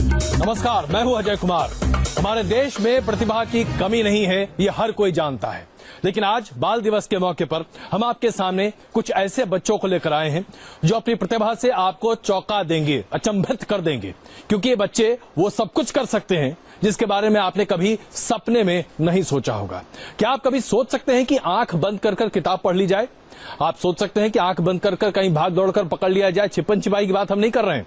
नमस्कार, मैं हूं अजय कुमार। हमारे देश में प्रतिभा की कमी नहीं है, ये हर कोई जानता है। लेकिन आज बाल दिवस के मौके पर हम आपके सामने कुछ ऐसे बच्चों को लेकर आए हैं जो अपनी प्रतिभा से आपको चौंका देंगे, अचंभित कर देंगे। क्योंकि ये बच्चे वो सब कुछ कर सकते हैं जिसके बारे में आपने कभी सपने में नहीं सोचा होगा। क्या आप कभी सोच सकते हैं कि आंख बंद कर कर किताब पढ़ ली जाए? आप सोच सकते हैं कि आंख बंद कर कर कहीं भाग दौड़ कर पकड़ लिया जाए? छिपन छिपाई की बात हम नहीं कर रहे हैं।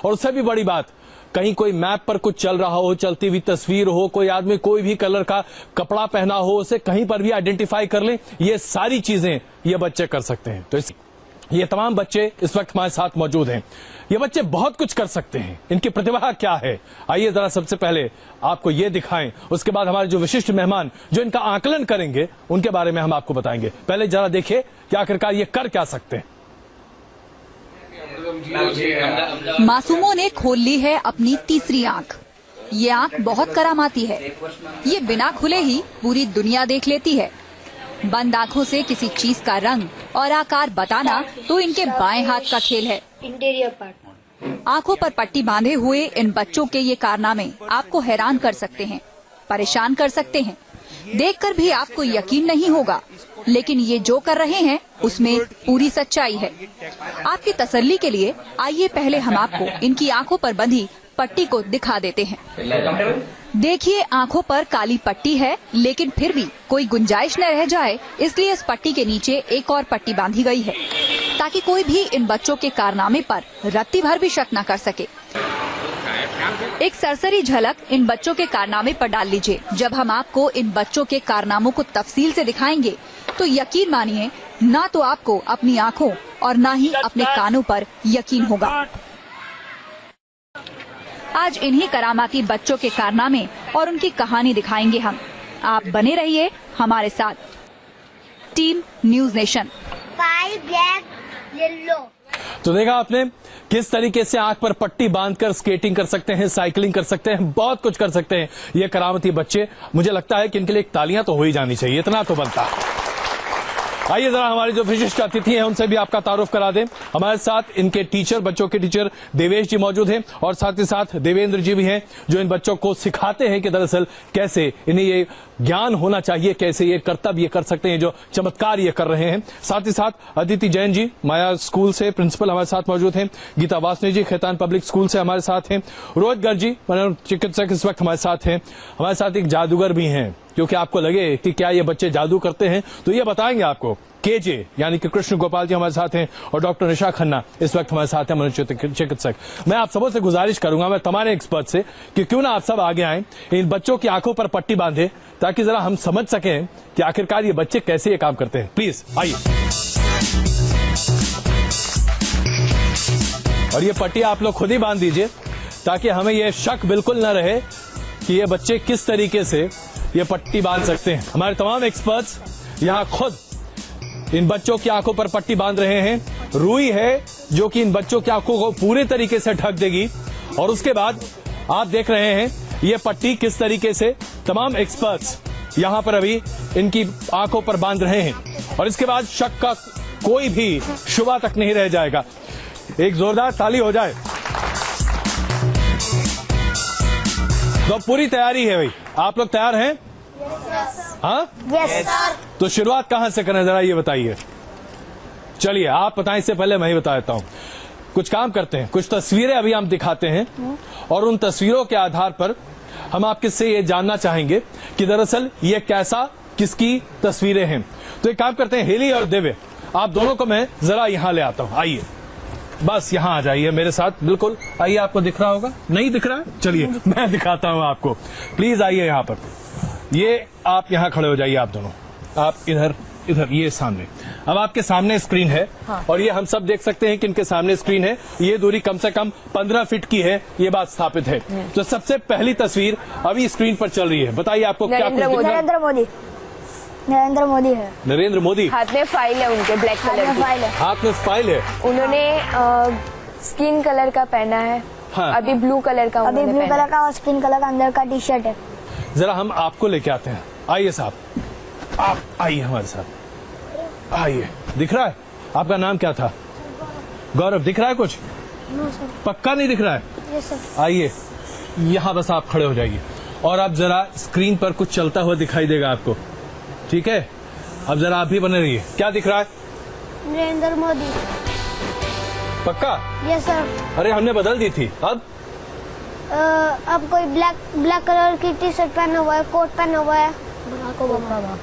और उससे भी बड़ी बात, कहीं कोई मैप पर कुछ चल रहा हो, चलती हुई तस्वीर हो, कोई आदमी कोई भी कलर का कपड़ा पहना हो, उसे कहीं पर भी आइडेंटिफाई कर ले, ये सारी चीजें ये बच्चे कर सकते हैं। तो ये तमाम बच्चे इस वक्त हमारे साथ मौजूद हैं। ये बच्चे बहुत कुछ कर सकते हैं। इनकी प्रतिभा क्या है, आइए जरा सबसे पहले आपको ये दिखाएं। उसके बाद हमारे जो विशिष्ट मेहमान जो इनका आकलन करेंगे उनके बारे में हम आपको बताएंगे। पहले जरा देखिए कि आखिरकार ये कर क्या सकते हैं। मासूमों ने खोल ली है अपनी तीसरी आंख। ये आंख बहुत करामाती है। ये बिना खुले ही पूरी दुनिया देख लेती है। बंद आंखों से किसी चीज का रंग और आकार बताना तो इनके बाएं हाथ का खेल है। Interior part. आंखों पर पट्टी बांधे हुए इन बच्चों के ये कारनामे आपको हैरान कर सकते हैं, परेशान कर सकते हैं। देखकर भी आपको यकीन नहीं होगा, लेकिन ये जो कर रहे हैं उसमें पूरी सच्चाई है। आपकी तसल्ली के लिए आइए पहले हम आपको इनकी आंखों पर बंधी पट्टी को दिखा देते हैं। देखिए, आंखों पर काली पट्टी है, लेकिन फिर भी कोई गुंजाइश न रह जाए इसलिए इस पट्टी के नीचे एक और पट्टी बांधी गई है, ताकि कोई भी इन बच्चों के कारनामे पर रत्ती भर भी शक न कर सके। एक सरसरी झलक इन बच्चों के कारनामे पर डाल लीजिए। जब हम आपको इन बच्चों के कारनामों को तफसील से दिखाएंगे तो यकीन मानिए, ना तो आपको अपनी आंखों और ना ही अपने कानों पर यकीन होगा। आज इन्हीं करामाती बच्चों के कारनामे और उनकी कहानी दिखाएंगे हम। आप बने रहिए हमारे साथ। Team news nation. White, black, yellow. तो देखा आपने किस तरीके से आंख पर पट्टी बांधकर स्केटिंग कर सकते हैं, साइकिलिंग कर सकते हैं, बहुत कुछ कर सकते हैं ये करामाती बच्चे। मुझे लगता है कि इनके लिए एक तालियां तो हो ही जानी चाहिए, इतना तो बनता है। आइए जरा हमारे जो विशिष्ट अतिथि हैं उनसे भी आपका तारुफ करा दें। हमारे साथ इनके टीचर, बच्चों के टीचर देवेश जी मौजूद हैं और साथ ही साथ देवेंद्र जी भी हैं जो इन बच्चों को सिखाते हैं कि दरअसल कैसे इन्हें ये ज्ञान होना चाहिए, कैसे ये कर्तव्य कर सकते हैं, जो चमत्कार ये कर रहे हैं। साथ ही साथ अदिति जैन जी माया स्कूल से प्रिंसिपल हमारे साथ मौजूद हैं। गीता वासनी जी खैतान पब्लिक स्कूल से हमारे साथ हैं। रोहित गर्ग जी चिकित्सक इस वक्त हमारे साथ हैं। हमारे साथ एक जादूगर भी हैं, क्योंकि आपको लगे कि क्या ये बच्चे जादू करते हैं तो ये बताएंगे आपको। केजे यानी कि कृष्ण गोपाल जी हमारे साथ हैं और डॉक्टर निशा खन्ना इस वक्त हमारे साथ हैं, मनोचिकित्सक। मैं आप सबों से गुजारिश करूंगा, मैं तमाम एक्सपर्ट से, कि क्यों ना आप सब आगे आएं, इन बच्चों की आंखों पर पट्टी बांधे ताकि जरा हम समझ सकें कि आखिरकार ये बच्चे कैसे ये काम करते हैं। प्लीज आइए। और ये पट्टी आप लोग खुद ही बांध दीजिए ताकि हमें ये शक बिल्कुल न रहे कि ये बच्चे किस तरीके से ये पट्टी बांध सकते हैं। हमारे तमाम एक्सपर्ट्स यहाँ खुद इन बच्चों की आंखों पर पट्टी बांध रहे हैं। रुई है जो कि इन बच्चों की आंखों को पूरे तरीके से ढक देगी और उसके बाद आप देख रहे हैं ये पट्टी किस तरीके से तमाम एक्सपर्ट्स यहाँ पर अभी इनकी आंखों पर बांध रहे हैं और इसके बाद शक का कोई भी शुबा तक नहीं रह जाएगा। एक जोरदार ताली हो जाए। तो पूरी तैयारी है भाई, आप लोग तैयार हैं? हाँ, यस सर। तो शुरुआत कहां से करें जरा ये बताइए। चलिए आप बताएं, इससे पहले मैं ही बता देता हूं। कुछ काम करते हैं, कुछ तस्वीरें अभी हम दिखाते हैं और उन तस्वीरों के आधार पर हम आपके से ये जानना चाहेंगे कि दरअसल ये कैसा, किसकी तस्वीरें हैं। तो एक काम करते हैं, हेली और दिव्य आप दोनों को मैं जरा यहां ले आता हूं। आइए, बस यहां आ जाइए मेरे साथ। बिल्कुल आइए, आपको दिख रहा होगा, नहीं दिख रहा है? चलिए मैं दिखाता हूं आपको। प्लीज आइए यहां पर। ये आप यहां खड़े हो जाइए, आप दोनों, आप इधर इधर, ये सामने। अब आपके सामने स्क्रीन है। हाँ। और ये हम सब देख सकते हैं कि इनके सामने स्क्रीन है। ये दूरी कम से कम 15 फीट की है, ये बात स्थापित है। तो सबसे पहली तस्वीर अभी स्क्रीन पर चल रही है। बताइए आपको क्या कुछ दिख रहा है? नरेंद्र मोदी है। नरेंद्र मोदी हाथ में फाइल है उनके, ब्लैक कलर की फाइल है। हाथ में फाइल है। उन्होंने स्किन कलर का पहना है। हाँ। अभी ब्लू कलर का, अभी ब्लू कलर का और स्किन कलर का अंदर का टी शर्ट है। जरा हम आपको लेके आते हैं। आइए साहब, आप आइए हमारे साथ, आइए। दिख रहा है? आपका नाम क्या था? गौरव। दिख रहा है कुछ? पक्का नहीं दिख रहा है? Yes sir. आइए, यहाँ बस आप खड़े हो जाइए और अब जरा स्क्रीन पर कुछ चलता हुआ दिखाई देगा आपको, ठीक है? अब जरा आप भी बने रहिए। क्या दिख रहा है? नरेंद्र मोदी। पक्का? Yes sir. अरे हमने बदल दी थी। अब कोई ब्लैक कलर की टी शर्ट पहना हुआ है, कोट पहना हुआ है। Barack Obama.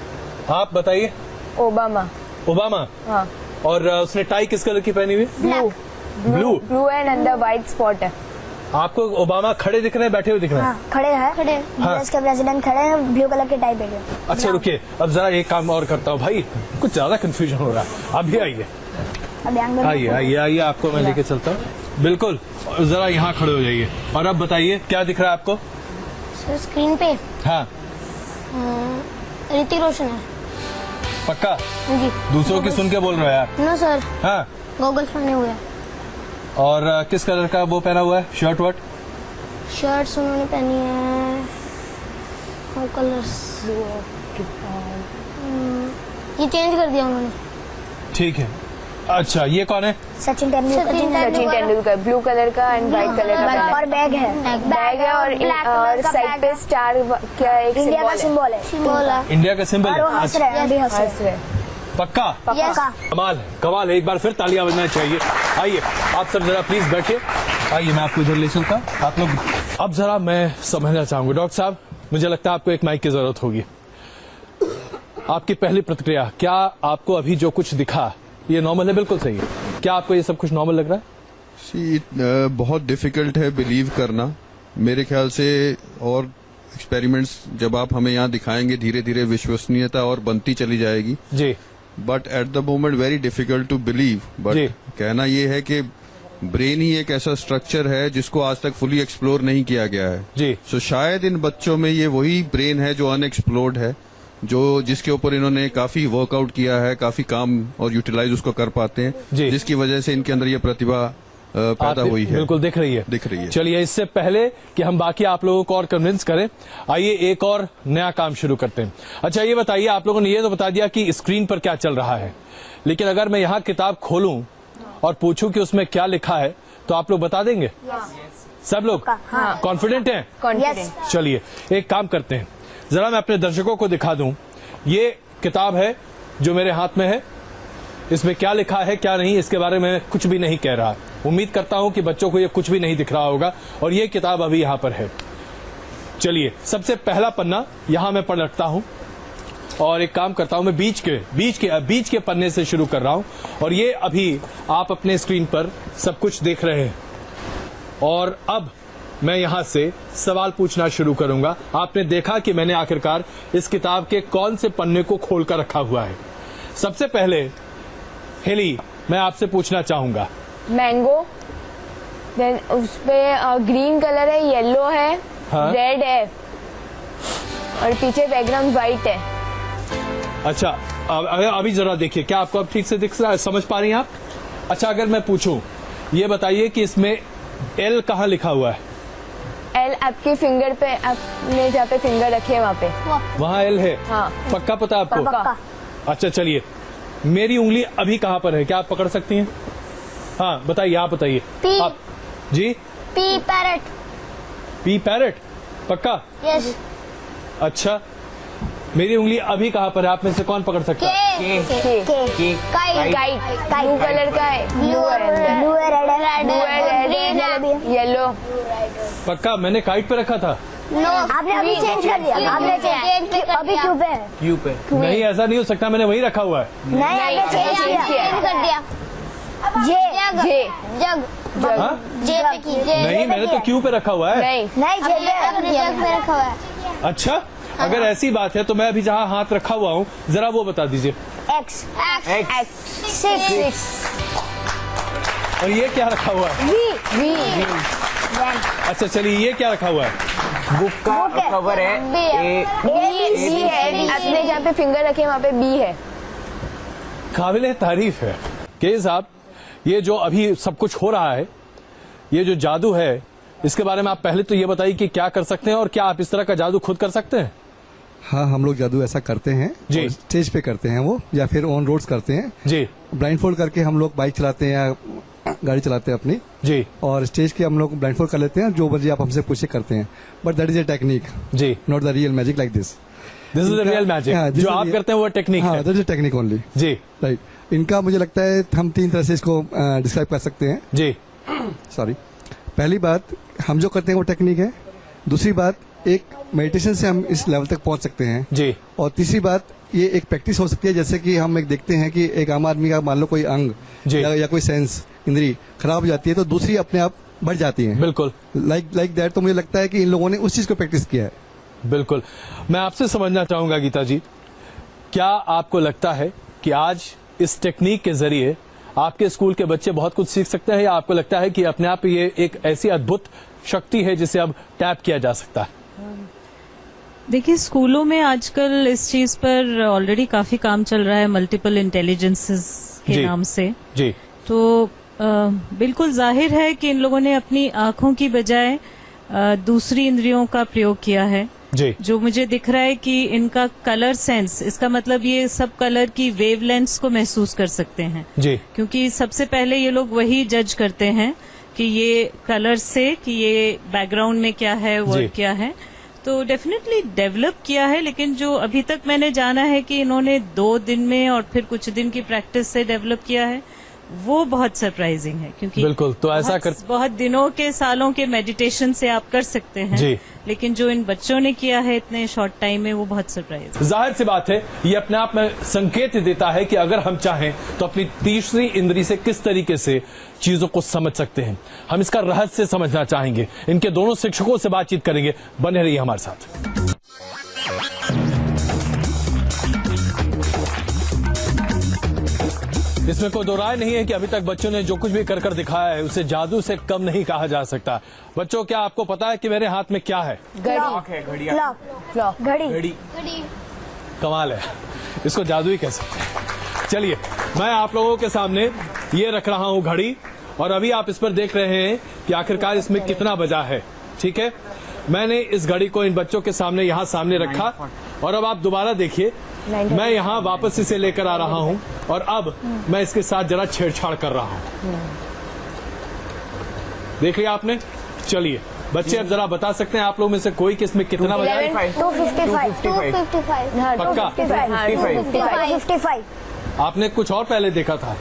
आप बताइए। ओबामा। ओबामा। हाँ। और उसने टाई किस कलर की पहनी हुई? ब्लू। ब्लू एंड अंदर व्हाइट स्पॉट है। आपको ओबामा खड़े दिख रहे हैं, बैठे हुए दिख रहे हैं? हाँ, खड़े हैं। यूएस के प्रेसिडेंट खड़े हैं, ब्लू कलर की टाई पहने। अच्छा रुकिए, अब जरा एक काम और करता हूँ भाई, कुछ ज्यादा कंफ्यूजन हो रहा है। आप भी आइए, आइए, आपको मैं लेके चलता हूँ। बिल्कुल, जरा यहाँ खड़े हो जाइए और अब बताइए क्या दिख रहा है आपको? स्क्रीन पे हाँ। ऋतिक रोशन है। पक्का? जी। दूसरों की सुन के बोल रहे हो यार? No sir. हाँ। गॉगल्स पहने हुए हैं। और किस कलर का वो पहना हुआ है शर्ट? वट शर्ट्स उन्होंने पहनी है कलर्स, ये चेंज कर दिया उन्होंने। ठीक है। अच्छा, ये कौन है? सचिन तेंदुलकर। ब्लू कलर का एंड व्हाइट कलर का और बैग है और साइड पे स्टार क्या एक इंडिया का सिंबल है। इंडिया का सिंबल और वो है? हंस रहे हैं, अभी हंस रहे हैं। पक्का? पक्का। कमाल है, कमाल है। एक बार फिर तालियां बजना चाहिए। आइए आप सब जरा प्लीज बैठिए। आइए मैं आपको इधर ले चलता हूं। आप लोग अब जरा मैं समझना चाहूंगा, डॉक्टर साहब मुझे लगता है आपको एक माइक की जरूरत होगी। आपकी पहली प्रतिक्रिया, क्या आपको अभी जो कुछ दिखा ये नॉर्मल है? बिल्कुल सही है। क्या आपको ये सब कुछ नॉर्मल लग रहा है? बहुत डिफिकल्ट है बिलीव करना मेरे ख्याल से, और एक्सपेरिमेंट्स जब आप हमें यहाँ दिखाएंगे धीरे धीरे विश्वसनीयता और बनती चली जाएगी। जी। But at the moment very difficult to believe. But कहना ये है कि ब्रेन ही एक ऐसा स्ट्रक्चर है जिसको आज तक फुली एक्सप्लोर नहीं किया गया है। जी। सो शायद इन बच्चों में ये वही ब्रेन है जो अनएक्सप्लोर्ड है, जो जिसके ऊपर इन्होंने काफी वर्कआउट किया है, काफी काम और यूटिलाइज उसको कर पाते हैं, जिसकी वजह से इनके अंदर ये प्रतिभा पैदा हुई है। बिल्कुल दिख रही है। चलिए इससे पहले कि हम बाकी आप लोगों को और कन्विंस करें, आइए एक और नया काम शुरू करते हैं। अच्छा ये बताइए, आप लोगों ने ये तो बता दिया कि स्क्रीन पर क्या चल रहा है, लेकिन अगर मैं यहाँ किताब खोलूं और पूछूं कि उसमें क्या लिखा है तो आप लोग बता देंगे? सब लोग कॉन्फिडेंट हैं? कॉन्फिडेंट। चलिए एक काम करते हैं, जरा मैं अपने दर्शकों को दिखा दूं। ये किताब है जो मेरे हाथ में है, इसमें क्या लिखा है क्या नहीं इसके बारे में कुछ भी नहीं कह रहा। उम्मीद करता हूं कि बच्चों को ये कुछ भी नहीं दिख रहा होगा और ये किताब अभी यहां पर है। चलिए सबसे पहला पन्ना यहां मैं पढ़ रखता हूं और एक काम करता हूं, मैं बीच के पन्ने से शुरू कर रहा हूं और ये अभी आप अपने स्क्रीन पर सब कुछ देख रहे हैं। और अब मैं यहां से सवाल पूछना शुरू करूंगा। आपने देखा कि मैंने आखिरकार इस किताब के कौन से पन्ने को खोलकर रखा हुआ है। सबसे पहले हेली, मैं आपसे पूछना चाहूंगा। मैंगो, देन उसपे ग्रीन कलर है, येलो है, रेड है और पीछे बैकग्राउंड व्हाइट है। अच्छा अभी जरा देखिए, क्या आपको अब ठीक से दिख रहा है? समझ पा रही हैं आप? अच्छा अगर मैं पूछूं, ये बताइए कि इसमें एल कहाँ लिखा हुआ है? एल आपके फिंगर पे, आपने जहाँ पे फिंगर रखे है वहाँ एल है? हाँ। पक्का पता आपको? पक्का। अच्छा चलिए, मेरी उंगली अभी कहाँ पर है, क्या आप पकड़ सकती हैं? हाँ बताइए, आप बताइए। आप जी? P parrot. P parrot? पक्का? यस। अच्छा मेरी उंगली अभी कहाँ पर है, आप में से कौन पकड़ सकता है? काइट। ब्लू कलर का है, ब्लू है, रेड है, येलो। पक्का? मैंने काइट पे रखा था। नो, आपने अभी चेंज कर दिया। आपने चेंज अभी क्यू पे है? क्यू पे नहीं, ऐसा नहीं हो सकता, मैंने वही रखा हुआ है। नहीं, आपने चेंज कर दिया। जग हाँ? जे पे की। नहीं, मैंने तो क्यू पे रखा हुआ है। नहीं, जग पे रखा हुआ है। अच्छा अगर ऐसी बात है तो मैं अभी जहाँ हाथ रखा हुआ हूँ जरा वो बता दीजिए। एक्स। 6। और ये क्या रखा हुआ है? वी। अच्छा चलिए, ये क्या रखा हुआ है? बुक का कवर है। बी है, आपने जहाँ पे फिंगर रखे वहाँ पे बी है। काबिल तारीफ है। के साहब, ये जो अभी सब कुछ हो रहा है, ये जो जादू है, इसके बारे में आप पहले तो ये बताइए कि क्या कर सकते हैं और क्या आप इस तरह का जादू खुद कर सकते हैं? हाँ, हम लोग जादू ऐसा करते हैं जी। स्टेज पे करते हैं वो, या फिर ऑन रोड्स करते हैं जी। ब्लाइंड फोल्ड करके हम लोग बाइक चलाते हैं या गाड़ी चलाते हैं अपनी जी और स्टेज के हम लोग ब्लाइंडफोल्ड कर लेते हैं, जो मर्जी आप हमसे पूछे करते हैं, but that is a technique, जी, not the real magic like this. This is the real magic, जो आप करते हैं वो टेक्निक है। That is a technique only, जी राइट। इनका मुझे लगता है हम 3 तरह से इसको डिस्क्राइब कर सकते हैं। जी, सॉरी, पहली बात हम जो करते हैं वो टेक्निक है, दूसरी बात एक मेडिटेशन से हम इस लेवल तक पहुंच सकते हैं जी, और तीसरी बात ये एक प्रैक्टिस हो सकती है, जैसे कि हम एक देखते हैं कि एक आम आदमी का मान लो कोई अंग या कोई सेंस इंद्री खराब हो जाती है तो दूसरी अपने आप बढ़ जाती है, बिल्कुल लाइक दैट। तो मुझे लगता है कि इन लोगों ने उस चीज को प्रैक्टिस किया है। बिल्कुल। मैं आपसे समझना चाहूंगा गीता जी, क्या आपको लगता है कि आज इस टेक्निक के जरिए आपके स्कूल के बच्चे बहुत कुछ सीख सकते हैं, या आपको लगता है कि अपने आप ये एक ऐसी अद्भुत शक्ति है जिसे अब टैप किया जा सकता है? देखिए, स्कूलों में आजकल इस चीज पर ऑलरेडी काफी काम चल रहा है, मल्टीपल इंटेलिजेंसेस के नाम से। जी, तो बिल्कुल जाहिर है कि इन लोगों ने अपनी आंखों की बजाय दूसरी इंद्रियों का प्रयोग किया है। जी, जो मुझे दिख रहा है कि इनका कलर सेंस, इसका मतलब ये सब कलर की वेवलेंथ्स को महसूस कर सकते हैं। जी, क्योंकि सबसे पहले ये लोग वही जज करते हैं कि ये कलर से कि ये बैकग्राउंड में क्या है, वर्ड क्या है, तो डेफिनेटली डेवलप किया है। लेकिन जो अभी तक मैंने जाना है कि इन्होंने 2 दिन में और फिर कुछ दिन की प्रैक्टिस से डेवलप किया है, वो बहुत सरप्राइजिंग है। क्योंकि बिल्कुल, तो ऐसा बहुत दिनों के, सालों के मेडिटेशन से आप कर सकते हैं जी, लेकिन जो इन बच्चों ने किया है इतने शॉर्ट टाइम में, वो बहुत सरप्राइज। जाहिर सी बात है, ये अपने आप में संकेत देता है कि अगर हम चाहें तो अपनी तीसरी इंद्री से किस तरीके से चीजों को समझ सकते हैं। हम इसका रहस्य समझना चाहेंगे, इनके दोनों शिक्षकों से बातचीत करेंगे। बने रहिए हमारे साथ। इसमें कोई दो राय नहीं है कि अभी तक बच्चों ने जो कुछ भी कर दिखाया है उसे जादू से कम नहीं कहा जा सकता। बच्चों, क्या आपको पता है कि मेरे हाथ में क्या है? घड़ी। कमाल है, इसको जादू ही कह सकते हैं। चलिए, मैं आप लोगों के सामने ये रख रहा हूं घड़ी, और अभी आप इस पर देख रहे हैं कि आखिरकार इसमें कितना बजा है। ठीक है, मैंने इस घड़ी को इन बच्चों के सामने यहाँ सामने रखा, और अब आप दोबारा देखिए, मैं यहाँ वापस इसे लेकर आ रहा हूँ, और अब मैं इसके साथ जरा छेड़छाड़ कर रहा हूँ। देख लिया आपने? चलिए बच्चे, अब जरा बता सकते हैं आप लोग में से कोई किसमें कितना बजा है? 255 पक्का? 255 आपने कुछ और पहले देखा था?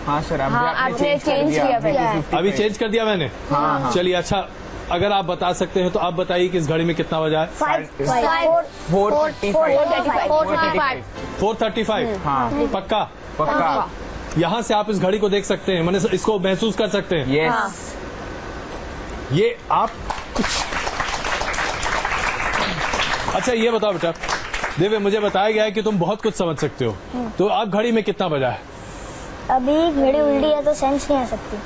हाँ सर, आपने चेंज किया। अभी चेंज कर दिया मैंने? हाँ। चलिए, अच्छा, अगर आप बता सकते हैं तो आप बताइए कि इस घड़ी में कितना बजा है? 435। हाँ। पक्का? पक्का। यहाँ से आप इस घड़ी को देख सकते हैं, मैंने इसको महसूस कर सकते हैं। यस। ये आप अच्छा, ये बताओ बेटा, दिव्य, मुझे बताया गया है कि तुम बहुत कुछ समझ सकते हो, तो अब घड़ी में कितना बजा है? अभी घड़ी उल्टी है तो सेंस नहीं आ सकती।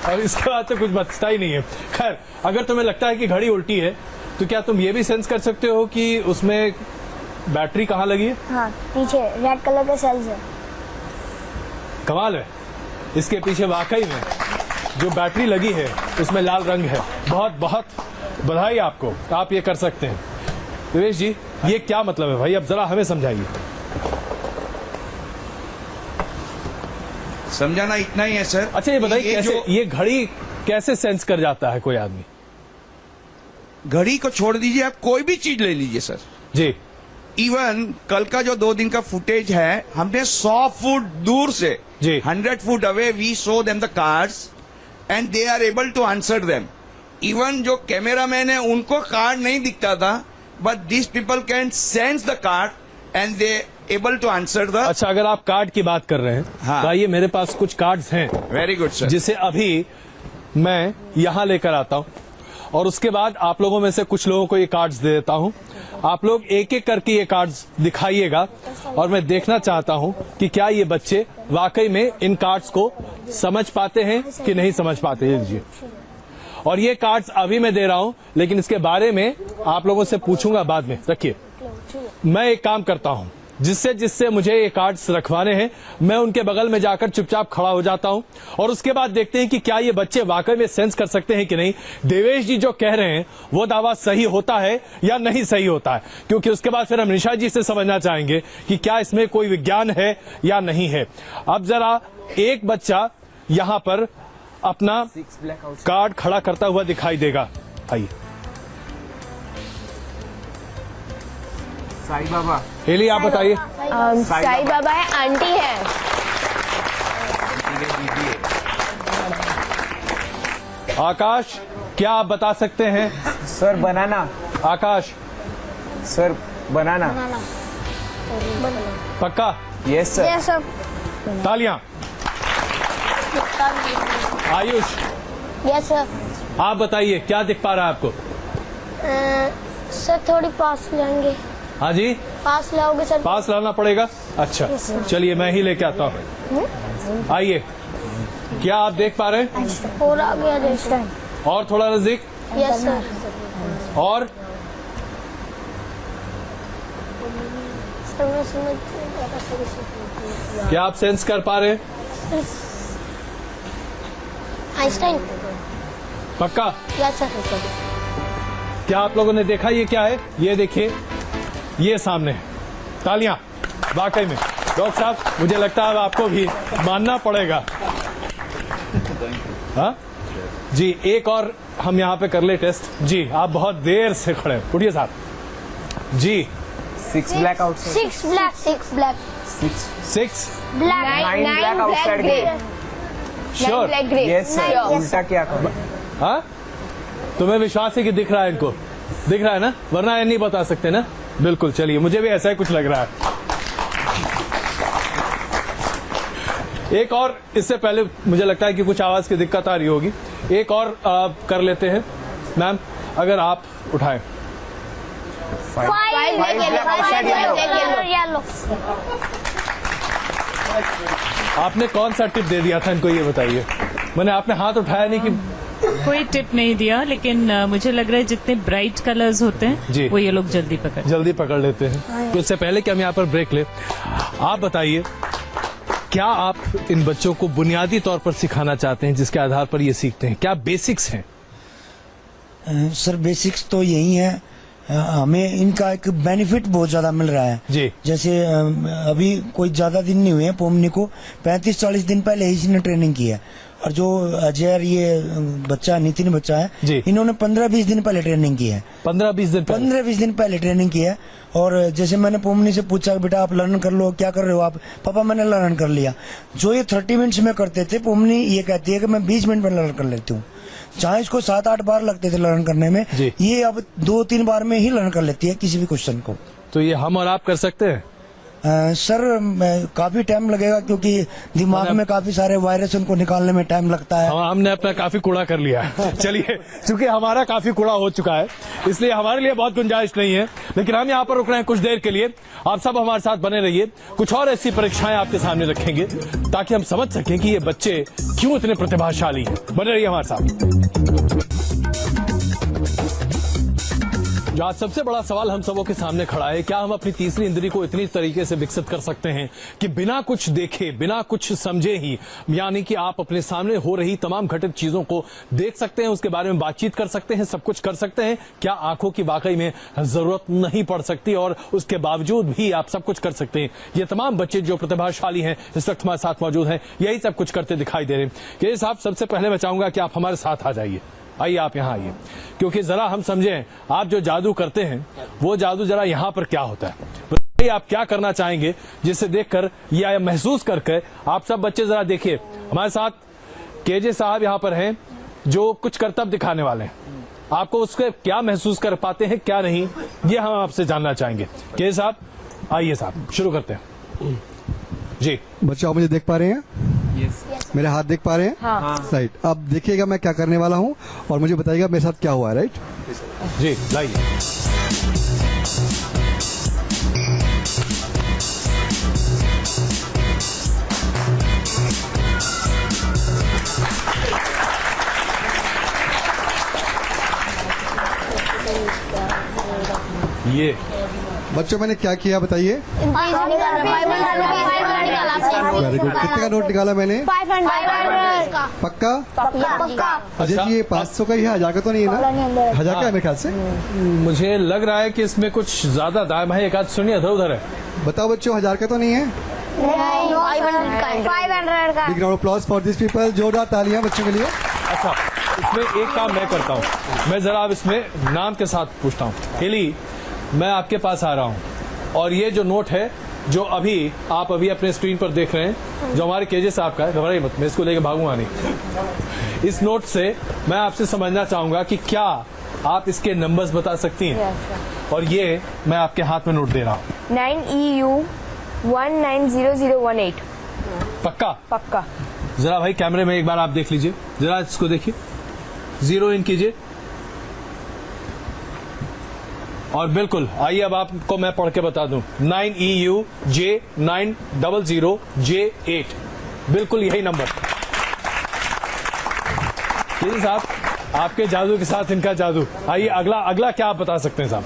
और इसके बाद तो कुछ बचता ही नहीं है। खैर, अगर तुम्हें लगता है कि घड़ी उल्टी है तो क्या तुम ये भी सेंस कर सकते हो कि उसमें बैटरी कहाँ लगी है? हाँ, पीछे रेड कलर के सेल्स है। कमाल है, इसके पीछे वाकई में जो बैटरी लगी है उसमें लाल रंग है। बहुत बहुत बधाई आपको, आप ये कर सकते हैं। दिवेश जी, ये क्या मतलब है भाई? अब जरा हमें समझाइए। समझाना इतना ही है सर। अच्छा, ये बताइए कैसे ये घड़ी कैसे सेंस कर जाता है कोई आदमी? घड़ी को छोड़ दीजिए, आप कोई भी चीज ले लीजिए सर जी। इवन कल का जो 2 दिन का फुटेज है, हमने 100 फुट दूर से जी 100 foot away we show them the cards and they are able to answer them. Even जो कैमरामैन है उनको कार्ड नहीं दिखता था, but this people can sense the card and they able to answer the. अच्छा, अगर आप कार्ड की बात कर रहे हैं, हाँ। तो आइए, मेरे पास कुछ कार्ड्स हैं। Very good sir. जिसे अभी मैं यहाँ लेकर आता हूँ, और उसके बाद आप लोगों में से कुछ लोगों को ये कार्ड्स दे देता हूँ। आप लोग एक एक करके ये कार्ड्स दिखाइएगा, और मैं देखना चाहता हूँ कि क्या ये बच्चे वाकई में इन कार्ड्स को समझ पाते हैं कि नहीं समझ पाते हैं। लीजिए, और ये कार्ड्स अभी मैं दे रहा हूँ, लेकिन इसके बारे में आप लोगों से पूछूंगा बाद में। रखिए, मैं एक काम करता हूँ, जिससे जिससे मुझे ये कार्ड्स रखवाने हैं, मैं उनके बगल में जाकर चुपचाप खड़ा हो जाता हूं और उसके बाद देखते हैं कि क्या ये बच्चे वाकई में सेंस कर सकते हैं कि नहीं, देवेश जी जो कह रहे हैं वो दावा सही होता है या नहीं सही होता है। क्योंकि उसके बाद फिर हम निशा जी से समझना चाहेंगे कि क्या इसमें कोई विज्ञान है या नहीं है। अब जरा एक बच्चा यहां पर अपना कार्ड खड़ा करता हुआ दिखाई देगा। आइए साईं बाबा। हेली आप बताइए। साईं बाबा है, आंटी है। आकाश, क्या आप बता सकते हैं? Sir banana. Akash sir banana. पक्का? Yes sir. Yes sir. तालियां। Ayush yes sir. आप बताइए क्या दिख पा रहा है आपको? सर थोड़ी पास लेंगे। हाँ जी, पास लाओगे सर? पास लाना पड़ेगा। अच्छा चलिए मैं ही लेके आता हूँ। आइए, क्या आप देख पा रहे हैं? और आ गया जैसा। और थोड़ा नजदीक। Yes sir. और सर मैं समझ गया। क्या आप सेंस कर पा रहे हैं? आइंस्टाइन। पक्का? Yes sir. क्या आप लोगों ने देखा ये क्या है? ये देखिए, ये सामने है। तालियां। वाकई में डॉक्टर साहब, मुझे लगता है आपको भी मानना पड़ेगा। हाँ जी, एक और हम यहाँ पे कर ले टेस्ट। जी आप बहुत देर से खड़े हैं, उठिए साहब जी। 6 black outside. 6 black. 6 black. 6 black. 9 black outside grey. Sure? Black grey. Yes sir. उल्टा क्या करूं? हाँ, तुम्हें विश्वास है कि दिख रहा है? इनको दिख रहा है ना, वरना ये नहीं बता सकते ना। बिल्कुल, चलिए मुझे भी ऐसा ही कुछ लग रहा है। एक और, इससे पहले मुझे लगता है कि कुछ आवाज की दिक्कत आ रही होगी। एक और कर लेते हैं। मैम अगर आप उठाएं। 5 ब्लैक आउटसाइड येलो। आपने कौन सा टिप दे दिया था इनको, ये बताइए। मैंने, आपने हाथ उठाया नहीं कि? कोई टिप नहीं दिया, लेकिन मुझे लग रहा है जितने ब्राइट कलर्स होते हैं वो ये लोग जल्दी पकड़ लेते हैं। तो इससे पहले कि हम यहाँ पर ब्रेक ले, आप बताइए क्या आप इन बच्चों को बुनियादी तौर पर सिखाना चाहते हैं जिसके आधार पर ये सीखते हैं? क्या बेसिक्स हैं? सर बेसिक्स तो यही है, हमें इनका एक बेनिफिट बहुत ज्यादा मिल रहा है जी। जैसे अभी कोई ज्यादा दिन नहीं हुए हैं, पोमनी को 35-40 दिन पहले ही इसने ट्रेनिंग की है। और जो अजय ये बच्चा नितिन बच्चा है, इन्होंने 15-20 दिन पहले ट्रेनिंग की है। 15-20 दिन पहले ट्रेनिंग की है। और जैसे मैंने पोमनी से पूछा बेटा आप लर्न कर लो, क्या कर रहे हो आप? पापा मैंने लर्न कर लिया। जो ये 30 मिनट्स में करते थे, पोमनी ये कहती है कि मैं 20 मिनट में लर्न कर लेती हूँ। जहाँ इसको 7-8 बार लगते थे लर्न करने में, ये अब 2-3 बार में ही लर्न कर लेती है किसी भी क्वेश्चन को। तो ये हम और आप कर सकते हैं? सर काफी टाइम लगेगा क्योंकि दिमाग में काफी सारे वायरस उनको निकालने में टाइम लगता है। हमने अपना काफी कूड़ा कर लिया है। चलिए, क्योंकि हमारा काफी कूड़ा हो चुका है इसलिए हमारे लिए बहुत गुंजाइश नहीं है, लेकिन हम यहाँ पर रुक रहे हैं कुछ देर के लिए। आप सब हमारे साथ बने रहिए, कुछ और ऐसी परीक्षाएं आपके सामने रखेंगे ताकि हम समझ सकें कि ये बच्चे क्यों इतने प्रतिभाशाली हैं। बने रहिए हमारे साथ। जो आज सबसे बड़ा सवाल हम सबों के सामने खड़ा है, क्या हम अपनी तीसरी इंद्री को इतनी तरीके से विकसित कर सकते हैं कि बिना कुछ देखे, बिना कुछ समझे ही, यानी कि आप अपने सामने हो रही तमाम घटित चीजों को देख सकते हैं, उसके बारे में बातचीत कर सकते हैं, सब कुछ कर सकते हैं? क्या आंखों की वाकई में जरूरत नहीं पड़ सकती और उसके बावजूद भी आप सब कुछ कर सकते हैं? ये तमाम बच्चे जो प्रतिभाशाली हैं इस वक्त हमारे साथ मौजूद हैं, यही सब कुछ करते दिखाई दे रहे हैं। कि साहब, सबसे पहले मैं चाहूंगा कि आप हमारे साथ आ जाइए। आइए, आप यहाँ आइए, क्योंकि जरा हम समझें आप जो जादू करते हैं वो जादू जरा यहाँ पर क्या होता है। बताइए आप क्या करना चाहेंगे जिससे देखकर या महसूस करके आप सब बच्चे जरा देखिए। हमारे साथ केजे साहब यहाँ पर हैं जो कुछ करतब दिखाने वाले हैं। आपको उसके क्या महसूस कर पाते हैं क्या नहीं, ये हम आपसे जानना चाहेंगे। केजे साहब आइए, साहब शुरू करते हैं जी। बच्चे आप मुझे देख पा रहे हैं? यस। मेरे हाथ देख पा रहे हैं? हाँ। राइट। अब देखिएगा मैं क्या करने वाला हूँ और मुझे बताइएगा मेरे साथ क्या हुआ है। राइट जी, लाइए। बच्चों मैंने क्या किया बताइए। Very good. कितने का नोट निकाला मैंने? 500 का। पक्का? पक्का। अजय जी ये 500 का ही है, 1000 का तो नहीं है ना? 1000 का है मेरे ख्याल से। मुझे लग रहा है कि इसमें कुछ ज्यादा दाम है। एक आध सुनिए इधर उधर है। बताओ बच्चों 1000 का तो नहीं है? 500 का। Big round of applause for this people. जोरदार तालियां बच्चों के लिए। अच्छा, इसमें एक काम मैं करता हूँ, मैं जरा अब इसमें नाम के साथ पूछता हूँ। हेली, मैं आपके पास आ रहा हूँ और ये जो नोट है जो आप अभी अपने स्क्रीन पर देख रहे हैं, जो हमारे केजे साहब का है, घबराइए मत, मैं इसको लेके भागूंगा नहीं। इस नोट से मैं आपसे समझना चाहूंगा कि क्या आप इसके नंबर्स बता सकती हैं? और ये मैं आपके हाथ में नोट दे रहा हूँ। 9EU 190018। पक्का? पक्का। जरा भाई कैमरे में एक बार आप देख लीजिए, जरा इसको देखिए, 0 इन कीजिए। और बिल्कुल आइए अब आपको मैं पढ़ के बता दूं। 9EU J900J8, बिल्कुल यही नंबर। साहब आपके जादू के साथ इनका जादू। आइए अगला क्या आप बता सकते हैं साहब?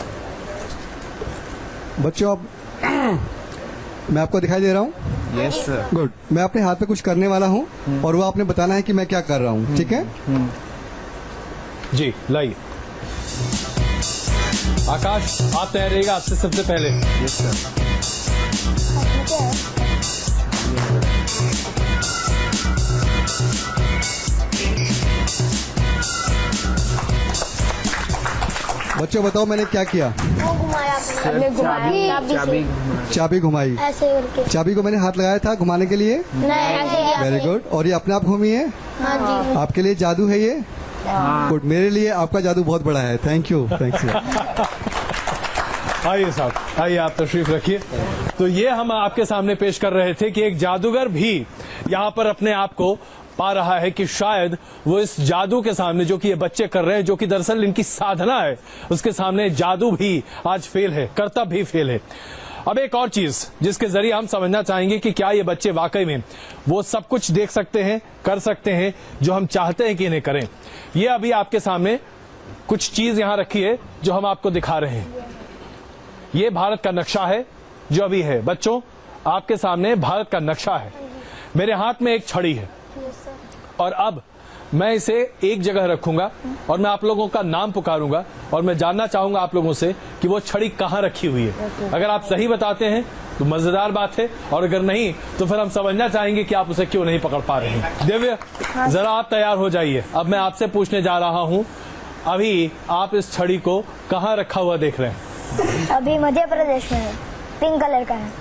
बच्चों अब मैं आपको दिखाई दे रहा हूँ? Yes sir. गुड। मैं अपने हाथ पे कुछ करने वाला हूँ और वो आपने बताना है कि मैं क्या कर रहा हूँ, ठीक है? जी लाइए। आकाश आप तैयार रहिएगा आपसे सबसे पहले। Yes sir. बच्चों बताओ मैंने क्या किया? वो घुमाया आपने। चाबी घुमाई। ऐसे करके। चाबी को मैंने हाथ लगाया था घुमाने के लिए। नहीं ऐसे। Very good. और ये अपने आप घूमी है? हाँ जी। आपके लिए जादू है ये? गुड। मेरे लिए आपका जादू बहुत बड़ा है। Thank you. थैंक्स। आइए साहब, आइए आप तशरीफ रखिए। तो ये हम आपके सामने पेश कर रहे थे कि एक जादूगर भी यहाँ पर अपने आप को पा रहा है कि शायद वो इस जादू के सामने जो कि ये बच्चे कर रहे हैं, जो कि दरअसल इनकी साधना है, उसके सामने जादू भी आज फेल है, कर्तव्य भी फेल है। अब एक और चीज जिसके जरिए हम समझना चाहेंगे कि क्या ये बच्चे वाकई में वो सब कुछ देख सकते हैं, कर सकते हैं जो हम चाहते हैं कि इन्हें करें। ये अभी आपके सामने कुछ चीज यहां रखी है जो हम आपको दिखा रहे हैं। ये भारत का नक्शा है जो अभी है। बच्चों आपके सामने भारत का नक्शा है। मेरे हाथ में एक छड़ी है और अब मैं इसे एक जगह रखूंगा और मैं आप लोगों का नाम पुकारूंगा और मैं जानना चाहूंगा आप लोगों से कि वो छड़ी कहां रखी हुई है। अगर आप सही बताते हैं तो मजेदार बात है, और अगर नहीं तो फिर हम समझना चाहेंगे कि आप उसे क्यों नहीं पकड़ पा रहे हैं। दिव्य जरा आप तैयार हो जाइए। अब मैं आपसे पूछने जा रहा हूं, अभी आप इस छड़ी को कहां रखा हुआ देख रहे हैं? अभी मध्य प्रदेश में है, पिंक कलर का है।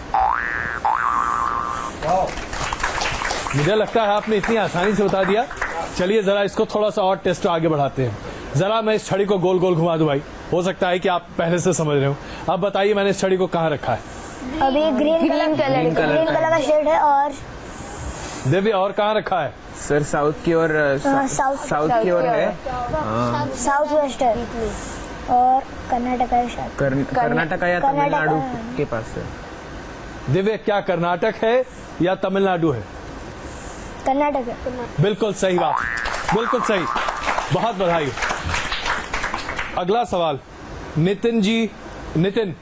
मुझे लगता है आपने इतनी आसानी से बता दिया। चलिए जरा इसको थोड़ा सा और टेस्ट आगे बढ़ाते हैं। जरा मैं इस छड़ी को गोल गोल घुमा दूं भाई, हो सकता है कि आप पहले से समझ रहे हो। अब बताइए मैंने इस छड़ी को कहाँ रखा है? अभी ग्रीन कलर का शेड है। और देवी और कहाँ रखा है? सर साउथ की ओर, साउथ की ओर है, साउथ वेस्ट है और कर्नाटक है शायद। कर्नाटक या तमिलनाडु के पास है। दिव्य क्या कर्नाटक है या तमिलनाडु है? कर्नाटक है। बिल्कुल सही बात, बिल्कुल सही, बहुत बधाई। अगला सवाल नितिन जी। नितिन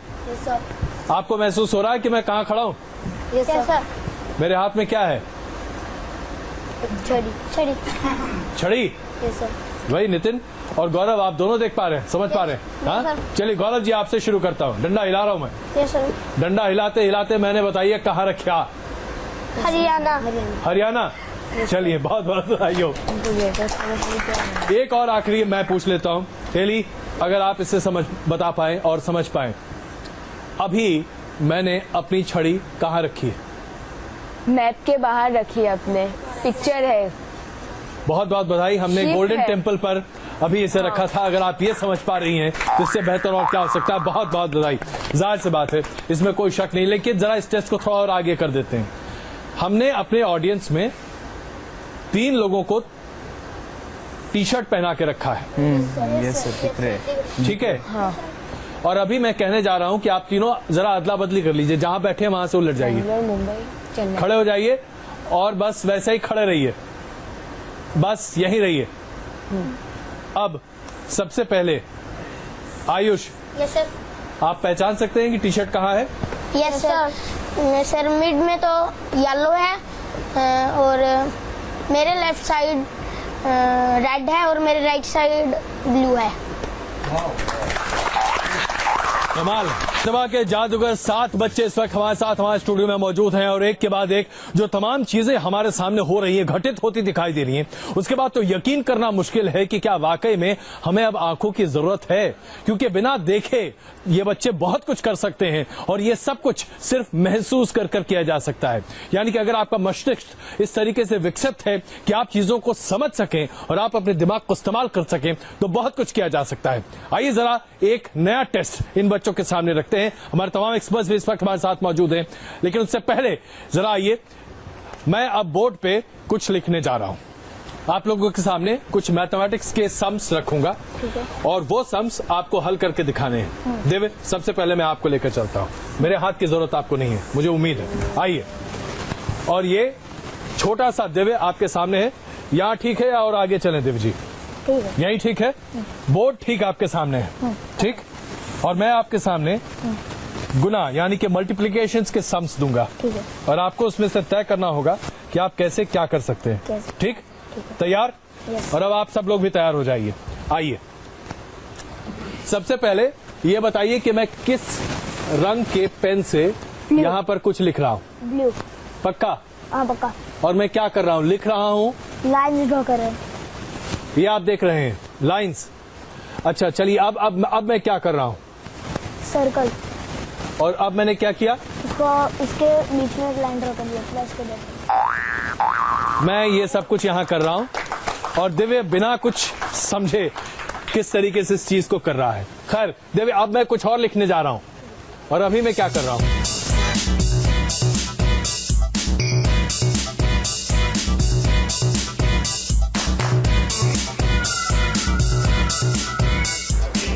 आपको महसूस हो रहा है कि मैं कहाँ खड़ा हूँ? Yes sir. मेरे हाथ में क्या है? छड़ी। छड़ी? Yes sir. वही नितिन और गौरव आप दोनों देख पा रहे हैं, समझ पा रहे हैं? हाँ चलिए गौरव जी आपसे शुरू करता हूँ। डंडा हिला रहा हूँ मैं। Yes sir. डंडा हिलाते हिलाते मैंने बताइए कहाँ रखा? हरियाणा। हरियाणा। चलिए बहुत बहुत बधाई हो। एक और आखिरी मैं पूछ लेता हूँ एली, अगर आप इससे बता पाए और समझ पाए, अभी मैंने अपनी छड़ी कहाँ रखी है? मैप के बाहर रखी है अपने, पिक्चर है। बहुत बहुत बधाई। हमने शिप गोल्डन है। टेम्पल पर अभी इसे रखा था। अगर आप ये समझ पा रही हैं तो इससे बेहतर और क्या हो सकता है। बहुत बहुत बधाई, जाहिर सी बात है, इसमें कोई शक नहीं। लेकिन जरा इस टेस्ट को थोड़ा और आगे कर देते हैं। हमने अपने ऑडियंस में 3 लोगों को टी शर्ट पहना के रखा है। यस सर, दिख रहे। ठीक है हाँ। और अभी मैं कहने जा रहा हूं कि आप तीनों जरा अदला बदली कर लीजिए, जहां बैठे हैं वहां से उलट जाइए, खड़े हो जाइए और बस वैसे ही खड़े रहिए, बस यहीं रहिए। अब सबसे पहले आयुष, यस सर। आप पहचान सकते हैं कि टी शर्ट कहाँ है? Yes sir. सर मिड में तो येलो है और मेरे लेफ्ट साइड रेड है और मेरे राइट साइड ब्लू है। कमाल। दवा के जादूगर 7 बच्चे इस वक्त हमारे साथ हमारे स्टूडियो में मौजूद हैं और एक के बाद एक जो तमाम चीजें हमारे सामने हो रही हैं, घटित होती दिखाई दे रही हैं, उसके बाद तो यकीन करना मुश्किल है कि क्या वाकई में हमें अब आंखों की जरूरत है, क्योंकि बिना देखे ये बच्चे बहुत कुछ कर सकते हैं और ये सब कुछ सिर्फ महसूस कर कर किया जा सकता है। यानी कि अगर आपका मस्तिष्क इस तरीके से विकसित है कि आप चीजों को समझ सकें और आप अपने दिमाग को इस्तेमाल कर सकें तो बहुत कुछ किया जा सकता है। आइए जरा एक नया टेस्ट इन बच्चों के सामने रखते हैं। हमारे तमाम एक्सपर्ट्स भी इस वक्त हमारे साथ मौजूद हैं, लेकिन उससे पहले जरा आइए, मैं अब बोर्ड पे कुछ लिखने जा रहा हूं। आप लोगों के सामने कुछ मैथमेटिक्स के सम्स रखूंगा और वो सम्स आपको हल करके दिखाने हैं। देवे, सबसे पहले मैं आपको लेकर चलता हूं, मेरे हाथ की जरूरत आपको नहीं है, मुझे उम्मीद है। आइए, और ये छोटा सा देवे आपके सामने है, यहाँ ठीक है और आगे चलें देव जी? यही ठीक है। बोर्ड ठीक आपके सामने है, ठीक, और मैं आपके सामने गुना यानी कि मल्टीप्लिकेशंस के सम्स दूंगा और आपको उसमें से तय करना होगा कि आप कैसे क्या कर सकते हैं। ठीक, तैयार? और अब आप सब लोग भी तैयार हो जाइए। आइए, सबसे पहले ये बताइए कि मैं किस रंग के पेन से यहाँ पर कुछ लिख रहा हूँ? ब्लू। पक्का? हाँ पक्का। और मैं क्या कर रहा हूँ? लिख रहा हूँ, लाइन्स ड्रॉ कर रहे हैं। ये आप देख रहे हैं लाइंस। अच्छा चलिए, अब मैं क्या कर रहा हूँ? सर्कल। और अब मैंने क्या किया? इसके बीच में एक लाइन ड्रॉ कर दिया प्लस के बाद। मैं ये सब कुछ यहाँ कर रहा हूँ और दिव्य बिना कुछ समझे किस तरीके से इस चीज को कर रहा है। खैर दिव्य, अब मैं कुछ और लिखने जा रहा हूँ और अभी मैं क्या कर रहा हूँ?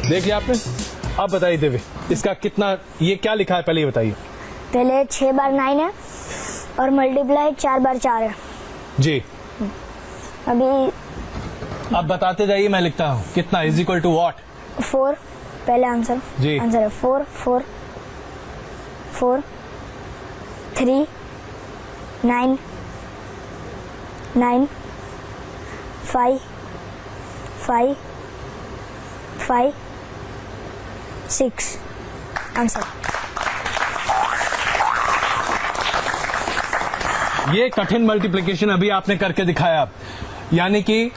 देख लिया आपने? अब बताइए दिव्य, इसका कितना, ये क्या लिखा है पहले ये बताइए। पहले 6 बार 9 है और मल्टीप्लाई 4 बार 4 है जी। अभी अब बताते जाइए, मैं लिखता हूँ कितना इज इक्वल टू व्हाट? 4 पहले आंसर जी। आंसर है 4 4 4 3 9 9 5 5 5 6 आंसर। ये कठिन मल्टीप्लिकेशन अभी आपने करके दिखाया, यानी कि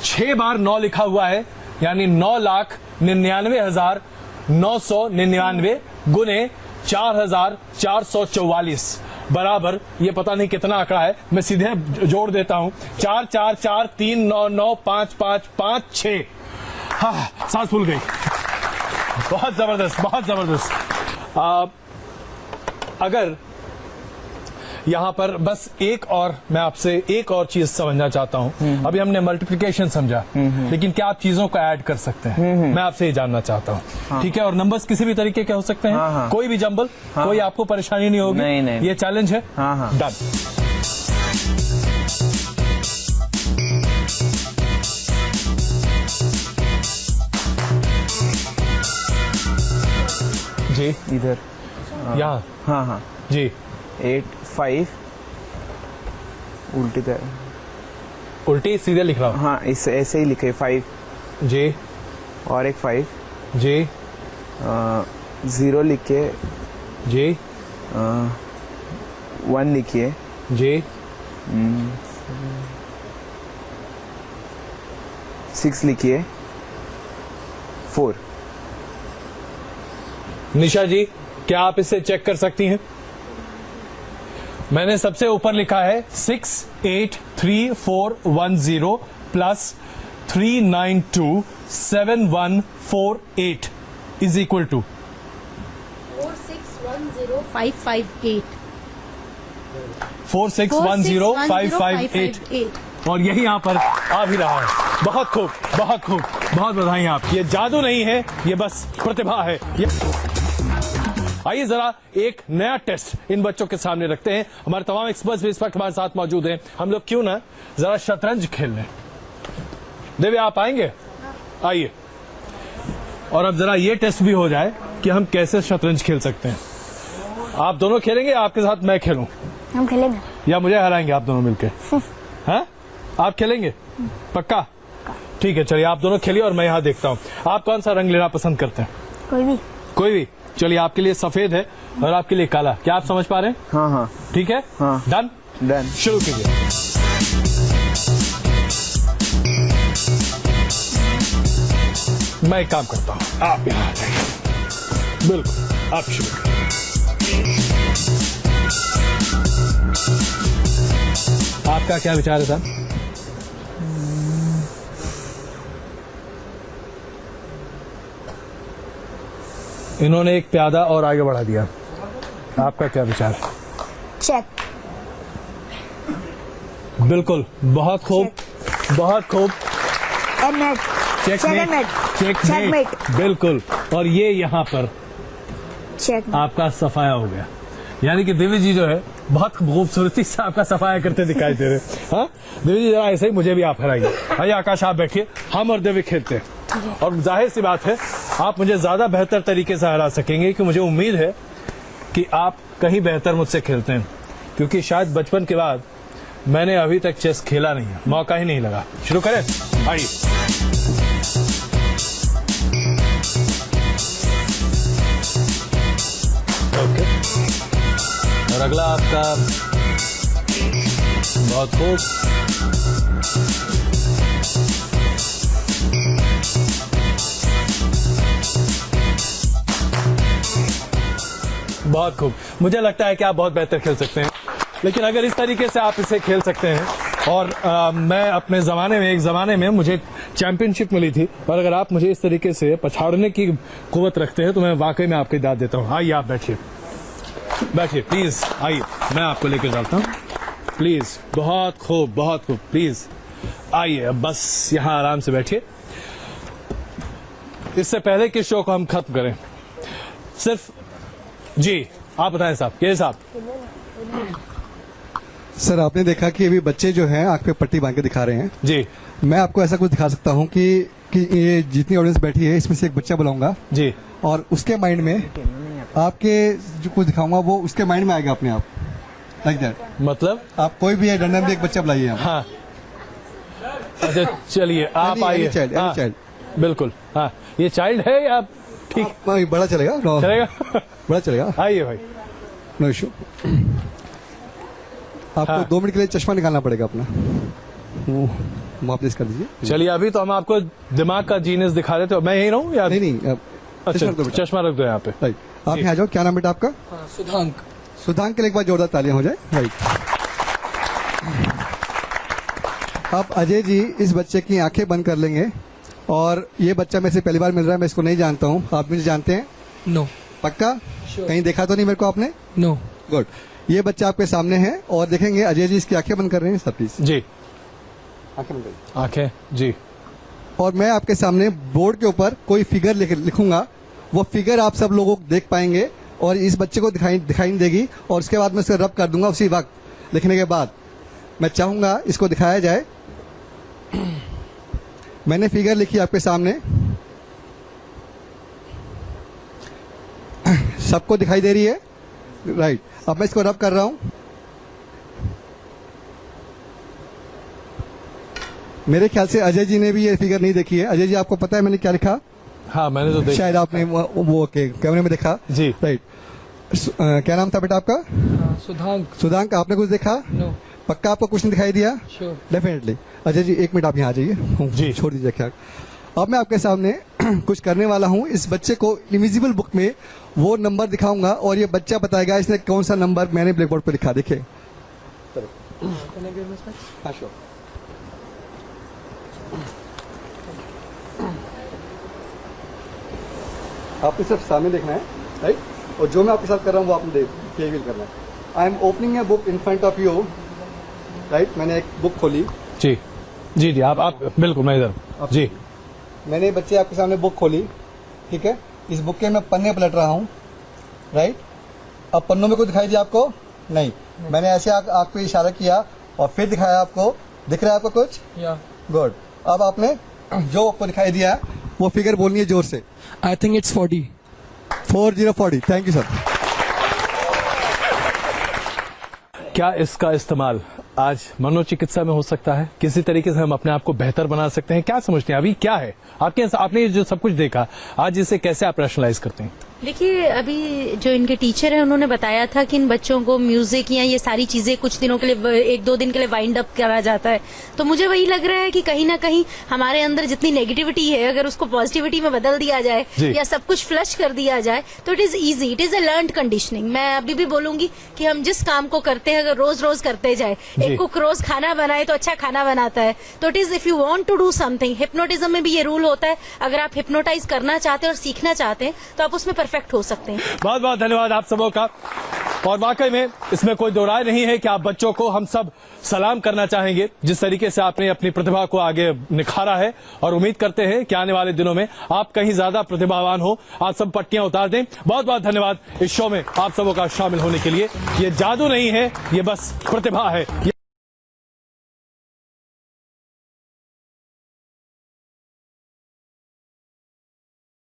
6 बार 9 लिखा हुआ है, यानी 9,99,999 गुने 4,444 बराबर, ये पता नहीं कितना आंकड़ा है, मैं सीधे जोड़ देता हूं, 4 4 4 3 9 9 5 5 5 6। हाँ, सांस फूल गई। बहुत जबरदस्त, बहुत जबरदस्त। अगर यहाँ पर बस एक और मैं आपसे एक और चीज समझना चाहता हूँ। अभी हमने मल्टीप्लिकेशन समझा, लेकिन क्या आप चीजों को ऐड कर सकते हैं? मैं आपसे ये जानना चाहता हूँ। ठीक है, और नंबर्स किसी भी तरीके के हो सकते हैं, कोई भी जंबल, कोई आपको परेशानी नहीं होगी। नहीं। ये चैलेंज है। डन। जी, इधर यहाँ। हाँ जी। 8 5 उल्टी तरह, उल्टी सीधे लिख रहा हूँ। हाँ, इस ऐसे ही लिखे 5 जी, और एक 5 जी, 0 लिखिए जी, 1 लिखिए जी, 6 लिखिए 4। निशा जी, क्या आप इसे चेक कर सकती हैं? मैंने सबसे ऊपर लिखा है 683410 प्लस 3927148 इज इक्वल टू 4610558 4610558 और यही यहाँ पर आ भी रहा है। बहुत खूब, बहुत खूब, बहुत बधाई आपकी। ये जादू नहीं है, ये बस प्रतिभा है। आइए जरा एक नया टेस्ट इन बच्चों के सामने रखते हैं। हमारे तमाम एक्सपर्ट्स भी इस वक्त हमारे साथ मौजूद हैं। हम लोग क्यों ना जरा शतरंज खेल लें। देवी, आप आएंगे? आइए, और अब जरा ये टेस्ट भी हो जाए कि हम कैसे शतरंज खेल सकते हैं। आप दोनों खेलेंगे या आपके साथ मैं खेलूं? हम खेलेंगे। या मुझे हराएंगे आप दोनों मिलके? हैं? आप खेलेंगे? पक्का? ठीक है, चलिए आप दोनों खेलिए और मैं यहाँ देखता हूँ। आप कौन सा रंग लेना पसंद करते हैं? कोई भी। कोई भी। चलिए, आपके लिए सफेद है और आपके लिए काला। क्या आप समझ पा रहे हैं? हाँ हाँ ठीक है, हाँ। Done done. शुरू कीजिए। मैं एक काम करता हूँ, आप यहाँ आ जाइए। बिल्कुल, आप शुरू करें। आपका क्या विचार है साहब? इन्होंने एक प्यादा और आगे बढ़ा दिया। आपका क्या विचार है? चेक। बिल्कुल, बहुत खूब, बहुत खूब। चेकमेट। चेकमेट, बिल्कुल। और ये यहाँ पर चेक। आपका सफाया हो गया। यानी कि दिव्य जी जो है बहुत खूबसूरती से आपका सफाया करते दिखाई दे रहे। हाँ दिव्य जी, जरा ऐसे ही मुझे भी आप हराइए। आइए आकाश, आप बैठिए, हम और दिव्य खेलते हैं। और जाहिर सी बात है, आप मुझे ज्यादा बेहतर तरीके से हरा सकेंगे, कि मुझे उम्मीद है कि आप कहीं बेहतर मुझसे खेलते हैं, क्योंकि शायद बचपन के बाद मैंने अभी तक चेस खेला नहीं है, मौका ही नहीं लगा। शुरू करें? आइए। ओके, और अगला आपका, बहुत खूब। बहुत खूब। मुझे लगता है कि आप बहुत बेहतर खेल सकते हैं, लेकिन अगर इस तरीके से आप इसे खेल सकते हैं, और मैं अपने ज़माने में, एक ज़माने में मुझे चैंपियनशिप मिली थी, और अगर आप मुझे इस तरीके से पछाड़ने की कुव्वत रखते हैं तो मैं वाकई में आपकी दाद देता हूँ। आइए आप बैठिए, बैठिए प्लीज़, आइए मैं आपको लेकर जाता हूँ प्लीज़। बहुत खूब, बहुत खूब, प्लीज़ आइए, अब बस यहाँ आराम से बैठिए। इससे पहले कि शो को हम खत्म करें, सिर्फ जी आप बताएं साहब, के साहब। सर, आपने देखा कि अभी बच्चे जो हैं आंख पे पट्टी बांध के दिखा रहे हैं जी। मैं आपको ऐसा कुछ दिखा सकता हूँ कि ये जितनी ऑडियंस बैठी है इसमें से एक बच्चा बुलाऊंगा जी, और उसके माइंड में आपके जो कुछ दिखाऊंगा वो उसके माइंड में आएगा अपने आप, लाइक दैट। मतलब आप कोई भी है, रैंडमली एक बच्चा बुलाइए। हाँ, अच्छा चलिए आप आइए। चाइल्ड, बिल्कुल। हाँ, ये चाइल्ड है या ठीक? बड़ा चलेगा, चलेगा। बड़ा चलेगा। आइए भाई, नो इशू। आपको 2 मिनट के लिए चश्मा निकालना पड़ेगा अपना, वापस कर दीजिए। चलिए, अभी तो हम आपको दिमाग का जीनियस दिखा देते हो। मैं यही रहूं या नहीं? अच्छा, चश्मा रख दो यहाँ पे। राइट, आप यहाँ आ जाओ। क्या नाम बेटा आपका? सुधांक। सुधांक के लिए एक बार जोरदार तालियां हो जाए। राइट, आप अजय जी इस बच्चे की आंखें बंद कर लेंगे, और ये बच्चा मेरे से पहली बार मिल रहा है, मैं इसको नहीं जानता हूँ। आप मुझे जानते हैं? नो। पक्का? कहीं देखा तो नहीं मेरे को आपने? नो। गुड। ये बच्चा आपके सामने है और देखेंगे अजय जी इसकी आंखें बंद कर रहे हैं। सब प्लीज जी, आंखें बंद करिए। आंखें जी। और मैं आपके सामने बोर्ड के ऊपर कोई फिगर लिखूंगा, वो फिगर आप सब लोगों को देख पाएंगे और इस बच्चे को दिखाई नहीं देगी, और उसके बाद मैं उसे रब कर दूंगा उसी वक्त। लिखने के बाद मैं चाहूंगा इसको दिखाया जाए। मैंने फिगर लिखी आपके सामने, सबको दिखाई दे रही है? राइट, अब मैं इसको रब कर रहा हूं। मेरे ख्याल से अजय जी ने भी ये फिगर नहीं देखी है। अजय जी, आपको पता है मैंने क्या लिखा? हाँ, मैंने तो देखा। शायद आपने वो कैमरे में देखा जी। राइट। क्या नाम था बेटा आपका? सुधांक। सुधांक, आपने कुछ देखा? नो। पक्का आपको कुछ नहीं दिखाई दिया? Sure. Definitely. Ajay ji, 1 minute आप यहाँ आ जाइए जी, छोड़ दीजिए क्या। अब मैं आपके सामने कुछ करने वाला हूँ। इस बच्चे को इनविजिबल बुक में वो नंबर दिखाऊंगा और ये बच्चा बताएगा इसने कौन सा नंबर मैंने ब्लैक बोर्ड पर लिखा। देखिए, आपको सिर्फ सामने देखना है, राइट? और जो मैं आपके साथ कर रहा हूँ वो आपने फील करना है। I am opening a book in front of you, right? मैंने एक बुक खोली। जी जी जी, आप बिल्कुल, मैं इधर जी। मैंने बच्चे आपके सामने बुक खोली, ठीक है? इस बुक के मैं पन्ने पलट रहा हूँ, राइट? अब पन्नों में कुछ दिखाई दिया आपको? नहीं। मैंने ऐसे आँख पे इशारा किया और फिर दिखाया आपको। दिख रहा है आपको कुछ? गुड। अब आपने जो आपको दिखाई दिया वो फिगर बोलनी है जोर से। I think it's 40। 4040। Thank you sir. क्या इसका इस्तेमाल आज मनोचिकित्सा में हो सकता है? किसी तरीके से हम अपने आप को बेहतर बना सकते हैं? क्या समझते हैं? अभी क्या है आपने जो सब कुछ देखा, आज इसे कैसे आप रैशनलाइज करते हैं? देखिए, अभी जो इनके टीचर हैं उन्होंने बताया था कि इन बच्चों को म्यूजिक या ये सारी चीजें कुछ दिनों के लिए, 1-2 दिन के लिए वाइंड अप करा जाता है। तो मुझे वही लग रहा है कि कहीं ना कहीं हमारे अंदर जितनी नेगेटिविटी है, अगर उसको पॉजिटिविटी में बदल दिया जाए या सब कुछ फ्लश कर दिया जाए तो it is easy, it is a learned conditioning. मैं अभी भी बोलूंगी कि हम जिस काम को करते हैं अगर रोज रोज करते जाए, एक कुक रोज खाना बनाए तो अच्छा खाना बनाता है। तो it is, if you want to do something, hypnotism में भी ये रूल होता है, अगर आप हिप्नोटाइज करना चाहते हैं और सीखना चाहते हैं तो आप उसमें परफेक्ट हो सकते हैं। बहुत बहुत धन्यवाद आप सबों का। और वाकई में इसमें कोई दो राय नहीं है कि आप बच्चों को हम सब सलाम करना चाहेंगे, जिस तरीके से आपने अपनी प्रतिभा को आगे निखारा है, और उम्मीद करते हैं कि आने वाले दिनों में आप कहीं ज्यादा प्रतिभावान हो, आप सब पट्टियां उतार दें। बहुत बहुत धन्यवाद इस शो में आप सबों का शामिल होने के लिए। ये जादू नहीं है, ये बस प्रतिभा है।